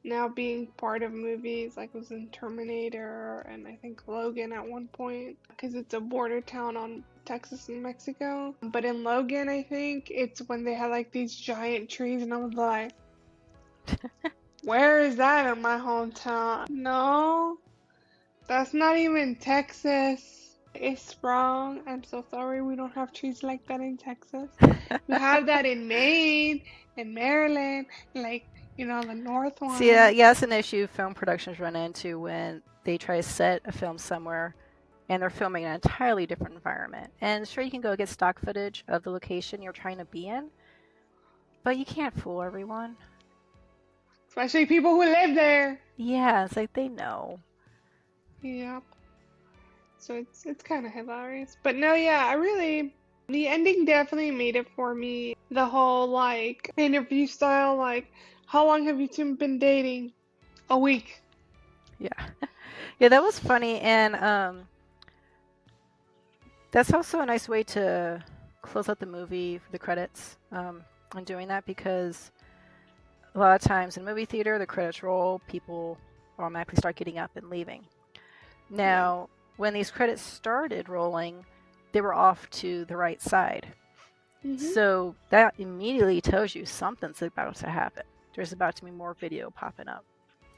[SPEAKER 2] now being part of movies. Like, it was in Terminator and I think Logan at one point because it's a border town on Texas and Mexico. But in Logan, I think it's when they had like these giant trees, and I was like, where is that in my hometown? No, that's not even Texas. It's wrong. I'm so sorry. We don't have trees like that in Texas. We have that in Maine and Maryland, like, the north
[SPEAKER 1] See,
[SPEAKER 2] ones.
[SPEAKER 1] yeah, that's an issue film productions run into when they try to set a film somewhere and they're filming an entirely different environment. And sure, you can go get stock footage of the location you're trying to be in, but you can't fool everyone.
[SPEAKER 2] Especially people who live there.
[SPEAKER 1] Yeah, it's like they know.
[SPEAKER 2] Yep. So it's kind of hilarious. But no, yeah, the ending definitely made it for me. The whole like interview style, like, how long have you two been dating? A week.
[SPEAKER 1] Yeah. Yeah, that was funny, and that's also a nice way to close out the movie for the credits, on doing that, because a lot of times in movie theater, the credits roll, people automatically start getting up and leaving. Now, when these credits started rolling, they were off to the right side. So that immediately tells you something's about to happen. There's about to be more video popping up.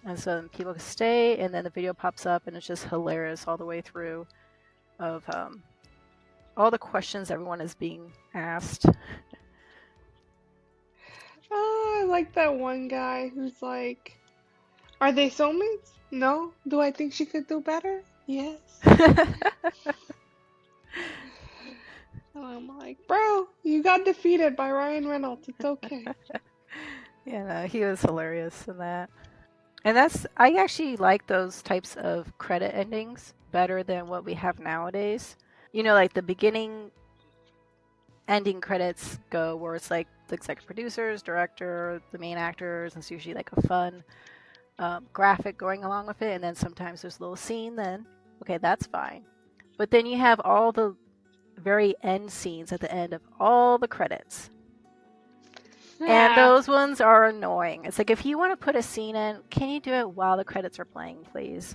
[SPEAKER 1] And so then people stay, and then the video pops up, and it's just hilarious all the way through of all the questions everyone is being asked.
[SPEAKER 2] Oh, I like that one guy who's like, are they soulmates? No. Do I think she could do better? Yes. And I'm like, bro, you got defeated by Ryan Reynolds. It's okay.
[SPEAKER 1] Yeah, no, he was hilarious in that. And I actually like those types of credit endings better than what we have nowadays. Like the beginning ending credits go where it's like the executive producers, director, the main actors, and it's usually like a fun graphic going along with it. And then sometimes there's a little scene, then, okay, that's fine. But then you have all the very end scenes at the end of all the credits. And those ones are annoying. It's like, if you want to put a scene in, can you do it while the credits are playing, please?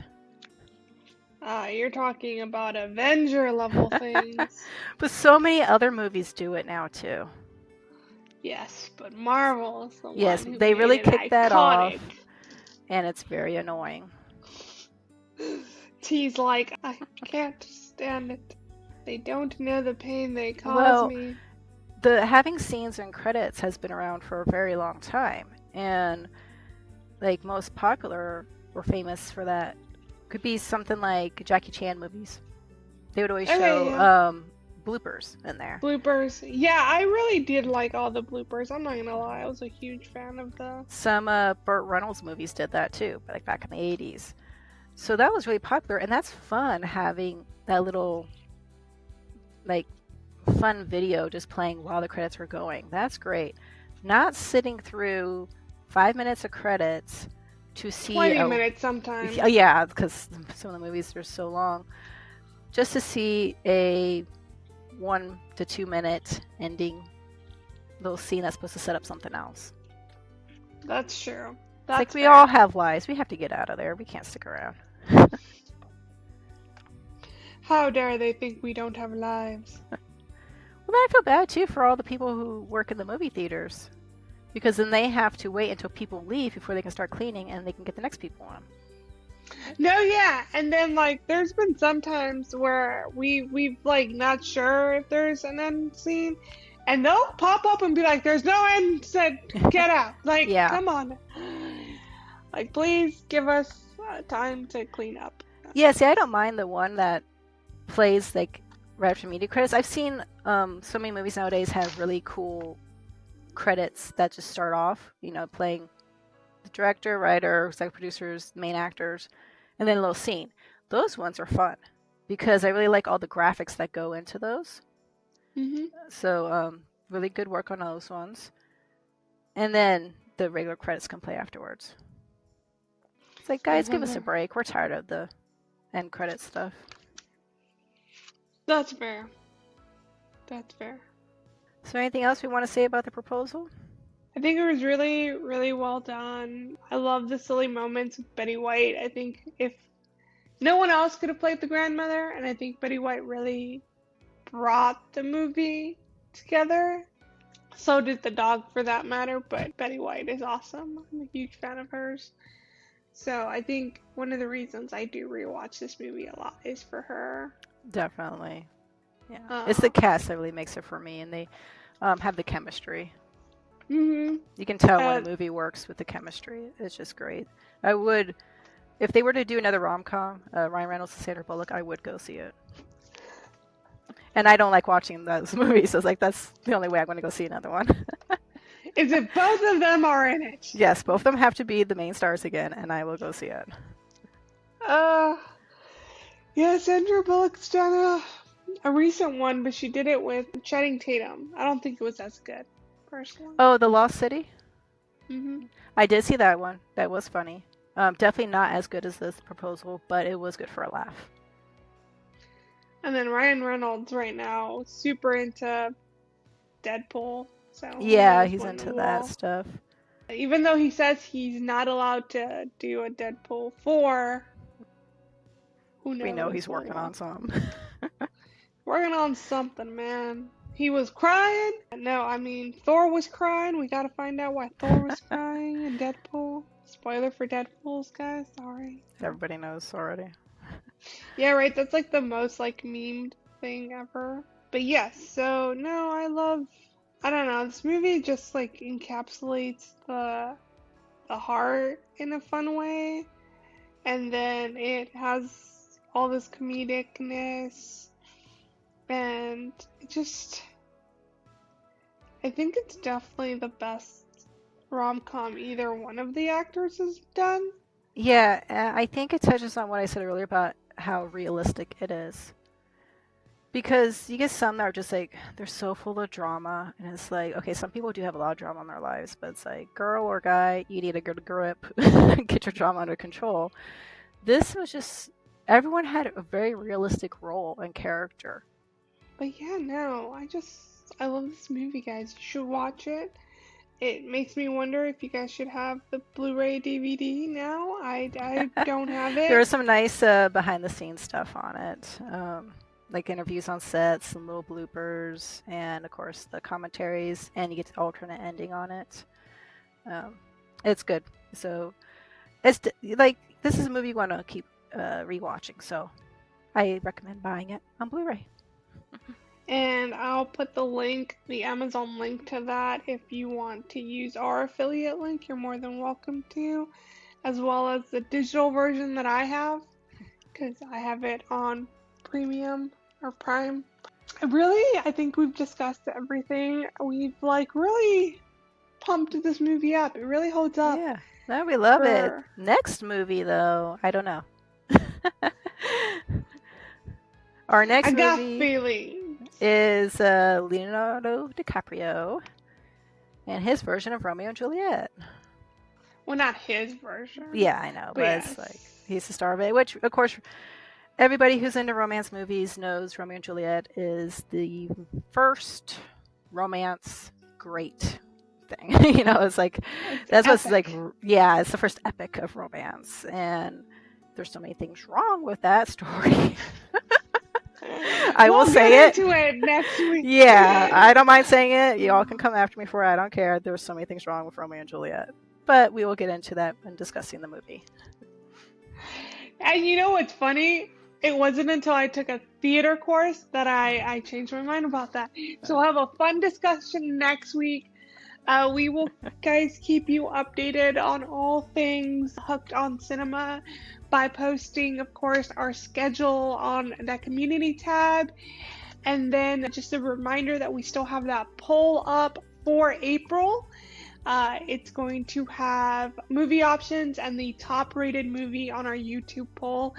[SPEAKER 2] You're talking about Avenger level things.
[SPEAKER 1] But so many other movies do it now too.
[SPEAKER 2] Yes, but Marvel is the
[SPEAKER 1] Yes,
[SPEAKER 2] one who
[SPEAKER 1] they
[SPEAKER 2] made
[SPEAKER 1] really
[SPEAKER 2] it
[SPEAKER 1] kick that off,
[SPEAKER 2] iconic.
[SPEAKER 1] and it's very annoying.
[SPEAKER 2] T's like, I can't stand it. They don't know the pain they cause
[SPEAKER 1] Well,
[SPEAKER 2] me.
[SPEAKER 1] having scenes and credits has been around for a very long time, and like most popular or famous for that could be something like Jackie Chan movies. They would always show bloopers in there.
[SPEAKER 2] Bloopers. Yeah, I really did like all the bloopers. I'm not gonna lie, I was a huge fan of the.
[SPEAKER 1] Some Burt Reynolds movies did that too, like back in the 80s. So that was really popular, and that's fun, having that little like fun video just playing while the credits are going. That's great. Not sitting through 5 minutes of credits to see
[SPEAKER 2] 20 minutes sometimes.
[SPEAKER 1] Yeah, because some of the movies are so long. Just to see a 1 to 2 minute ending little scene that's supposed to set up something else.
[SPEAKER 2] That's true.
[SPEAKER 1] It's
[SPEAKER 2] That's
[SPEAKER 1] like we
[SPEAKER 2] fair.
[SPEAKER 1] all have lives. We have to get out of there. We can't stick around.
[SPEAKER 2] How dare they think we don't have lives?
[SPEAKER 1] Well, then I feel bad too for all the people who work in the movie theaters, because then they have to wait until people leave before they can start cleaning and they can get the next people on.
[SPEAKER 2] No, yeah, and then like there's been some times where we've like not sure if there's an end scene, and they'll pop up and be like, "There's no end said, get out!" Like,
[SPEAKER 1] Yeah.
[SPEAKER 2] Come on, like please give us time to clean up.
[SPEAKER 1] Yeah, see, I don't mind the one that plays like right after media credits. I've seen so many movies nowadays have really cool credits that just start off, playing the director, writer, executive producers, main actors, and then a little scene. Those ones are fun because I really like all the graphics that go into those.
[SPEAKER 2] Mm-hmm.
[SPEAKER 1] So really good work on those ones. And then the regular credits can play afterwards. It's like,
[SPEAKER 2] I
[SPEAKER 1] guys, give us a
[SPEAKER 2] wonder.
[SPEAKER 1] break. We're tired of the end credit stuff.
[SPEAKER 2] That's fair. That's fair.
[SPEAKER 1] Is there anything else we want to say about the proposal?
[SPEAKER 2] I think it was really, really well done. I love the silly moments with Betty White. I think if no one else could have played the grandmother, and I think Betty White really brought the movie together. So did the dog for that matter, but Betty White is awesome. I'm a huge fan of hers. So I think one of the reasons I do rewatch this movie a lot is for her.
[SPEAKER 1] Definitely. Yeah. It's the
[SPEAKER 2] Uh,
[SPEAKER 1] cast that really makes it for me, and they have the chemistry.
[SPEAKER 2] mhm.
[SPEAKER 1] You can tell when a
[SPEAKER 2] Uh,
[SPEAKER 1] movie works with the chemistry. It's just great. I would, if they were to do another rom-com, Ryan Reynolds and Sandra Bullock, I would go see it. And I don't like watching those movies, so it's like that's the only way I'm going to go see another one.
[SPEAKER 2] is it both of them are in it?
[SPEAKER 1] Yes, both of them have to be the main stars again, and I will go see it.
[SPEAKER 2] Uh, yeah, Sandra Bullock's done a recent one, but she did it with Channing Tatum. I don't think it was as good, personally.
[SPEAKER 1] Oh, The Lost City?
[SPEAKER 2] Hmm.
[SPEAKER 1] I did see that one. That was funny. Definitely not as good as this proposal, but it was good for a laugh.
[SPEAKER 2] And then Ryan Reynolds right now super into Deadpool. So who
[SPEAKER 1] Yeah,
[SPEAKER 2] knows
[SPEAKER 1] he's
[SPEAKER 2] when
[SPEAKER 1] into that stuff.
[SPEAKER 2] even though he says he's not allowed to do a Deadpool 4, who
[SPEAKER 1] We know
[SPEAKER 2] knows
[SPEAKER 1] he's
[SPEAKER 2] when
[SPEAKER 1] working on some.
[SPEAKER 2] working on something, man. He was crying. No, I mean Thor was crying. We gotta find out why Thor was crying in Deadpool. Spoiler for Deadpool's, guys. Sorry.
[SPEAKER 1] Everybody knows already.
[SPEAKER 2] Yeah, right. That's like the most like memed thing ever. But yes, so no, I don't know, this movie just like encapsulates the heart in a fun way, and then it has all this comedicness, and it just I think it's definitely the best rom-com either one of the actors has done.
[SPEAKER 1] Yeah, I think it touches on what I said earlier about how realistic it is. Because you get some that are just like, they're so full of drama. And it's like, okay, some people do have a lot of drama in their lives, but it's like, girl or guy, you need a good grip, get your drama under control. This was just, everyone had a very realistic role and character.
[SPEAKER 2] But yeah, no, I love this movie, guys. You should watch it. It makes me wonder if you guys should have the Blu-ray DVD now. I don't have
[SPEAKER 1] There
[SPEAKER 2] it.
[SPEAKER 1] was some nice behind the scenes stuff on it. Like interviews on sets, some little bloopers, and of course the commentaries, and you get the alternate ending on it. It's good. So it's like this is a movie you want to keep rewatching. So I recommend buying it on Blu-ray.
[SPEAKER 2] And I'll put the Amazon link to that. If you want to use our affiliate link, you're more than welcome to, as well as the digital version that I have, because I have it on Premium or Prime. I think we've discussed everything. We've like really pumped this movie up. It really holds up.
[SPEAKER 1] Yeah, no, we love it.
[SPEAKER 2] For
[SPEAKER 1] Next movie though, I don't know. Our next
[SPEAKER 2] I got
[SPEAKER 1] movie
[SPEAKER 2] feelings.
[SPEAKER 1] is Leonardo DiCaprio and his version of Romeo and Juliet.
[SPEAKER 2] Well, not his version.
[SPEAKER 1] Yeah, I know, but
[SPEAKER 2] Yes.
[SPEAKER 1] it's like he's the star of it, which of course everybody who's into romance movies knows Romeo and Juliet is the first romance great thing. It's like
[SPEAKER 2] It's
[SPEAKER 1] that's what's like
[SPEAKER 2] epic.
[SPEAKER 1] yeah, it's the first epic of romance, and there's so many things wrong with that story. I will say
[SPEAKER 2] We'll
[SPEAKER 1] it.
[SPEAKER 2] get into it next week.
[SPEAKER 1] Yeah, I don't mind saying it. Y'all can come after me for it. I don't care. There's so many things wrong with Romeo and Juliet. But we will get into that when discussing the movie.
[SPEAKER 2] And you know what's funny? It wasn't until I took a theater course that I changed my mind about that. So we'll have a fun discussion next week. We will, guys, keep you updated on all things Hooked on Cinema by posting, of course, our schedule on that community tab. And then just a reminder that we still have that poll up for April. It's going to have movie options, and the top rated movie on our YouTube poll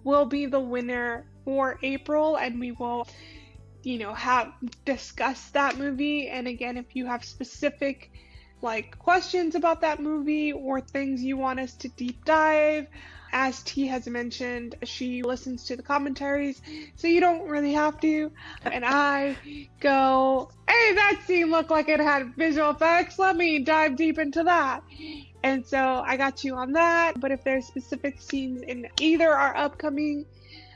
[SPEAKER 2] will be the winner for April, and we will have discuss that movie. And again, if you have specific like questions about that movie or things you want us to deep dive. As T has mentioned, she listens to the commentaries, so you don't really have to. And I go, hey, that scene looked like it had visual effects. Let me dive deep into that. And so I got you on that. But if there's specific scenes in either our upcoming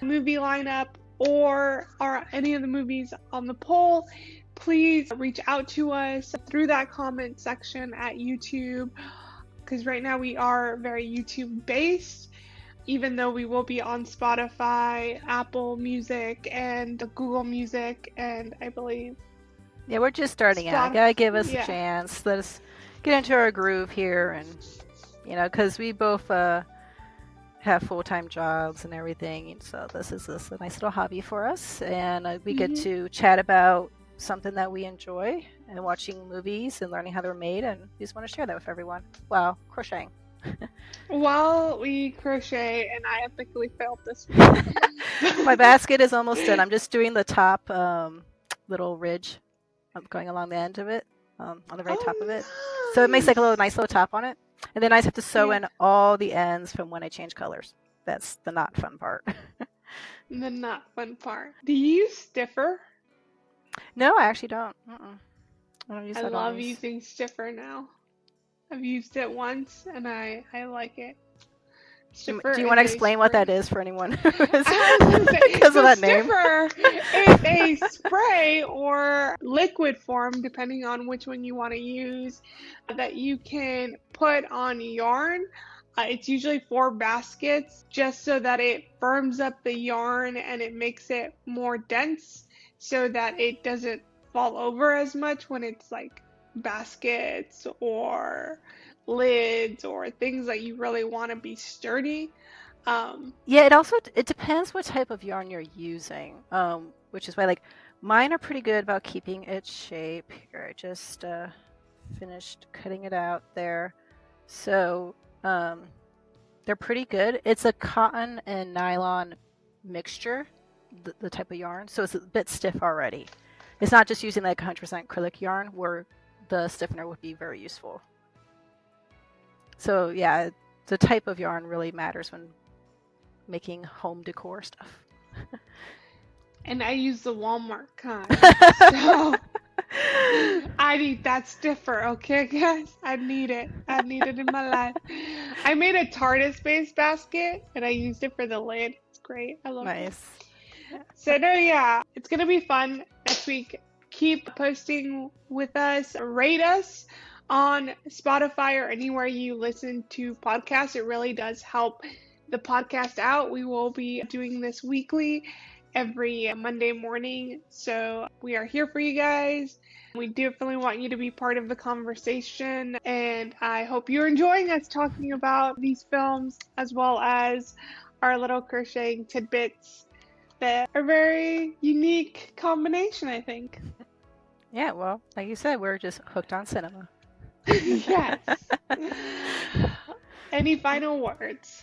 [SPEAKER 2] movie lineup or any of the movies on the poll, please reach out to us through that comment section at YouTube, because right now we are very YouTube based, even though we will be on Spotify, Apple Music, and Google Music, and I believe
[SPEAKER 1] Yeah, we're just starting out. Gotta give us a chance. Let us get into our groove here, and because we both have full-time jobs and everything, so this is a nice little hobby for us, and we get to chat about something that we enjoy, and watching movies and learning how they're made, and we just want to share that with everyone while crocheting.
[SPEAKER 2] While we crochet, and I epically failed this one.
[SPEAKER 1] My basket is almost done. I'm just doing the top little ridge. I'm going along the end of it, on the very top of it. So it makes like a nice little top on it. And then I just have to sew in all the ends from when I change colors. That's the not fun part.
[SPEAKER 2] The not fun part. Do you use stiffer?
[SPEAKER 1] No, I actually don't. I don't use that.
[SPEAKER 2] I love using stiffer now. I've used it once and I like it.
[SPEAKER 1] Stiffer, do you want to explain what that is for anyone? Because
[SPEAKER 2] of that name. Stiffer is a spray or liquid form, depending on which one you want to use, that you can put on yarn. It's usually for baskets, just so that it firms up the yarn and it makes it more dense, so that it doesn't fall over as much when it's like baskets or lids or things that you really want to be sturdy.
[SPEAKER 1] Yeah, it depends what type of yarn you're using, which is why like mine are pretty good about keeping its shape. Here, I just finished cutting it out there, so they're pretty good. It's a cotton and nylon mixture, the type of yarn, so it's a bit stiff already. It's not just using like 100% acrylic yarn where the stiffener would be very useful. So yeah, the type of yarn really matters when making home decor stuff.
[SPEAKER 2] And I use the Walmart kind, so I need that stiffer, okay guys? I need it in my life. I made a TARDIS based basket and I used it for the lid. It's great. I love it.
[SPEAKER 1] Nice.
[SPEAKER 2] So no, yeah, it's gonna be fun next week. Keep posting with us, rate us on Spotify or anywhere you listen to podcasts. It really does help the podcast out. We will be doing this weekly, every Monday morning. So we are here for you guys. We definitely want you to be part of the conversation. And I hope you're enjoying us talking about these films, as well as our little crocheting tidbits that are a very unique combination, I think.
[SPEAKER 1] Yeah, well, like you said, we're just hooked on cinema.
[SPEAKER 2] Yes. Any final words?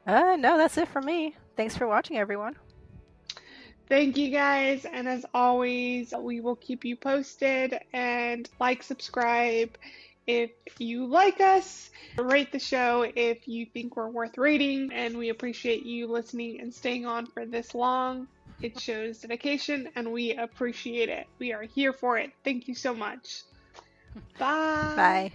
[SPEAKER 1] No, that's it for me. Thanks for watching, everyone.
[SPEAKER 2] Thank you guys, and as always, we will keep you posted, and subscribe if you like us, rate the show if you think we're worth rating, and we appreciate you listening and staying on for this long. It shows dedication, and we appreciate it. We are here for it. Thank you so much. Bye.
[SPEAKER 1] Bye.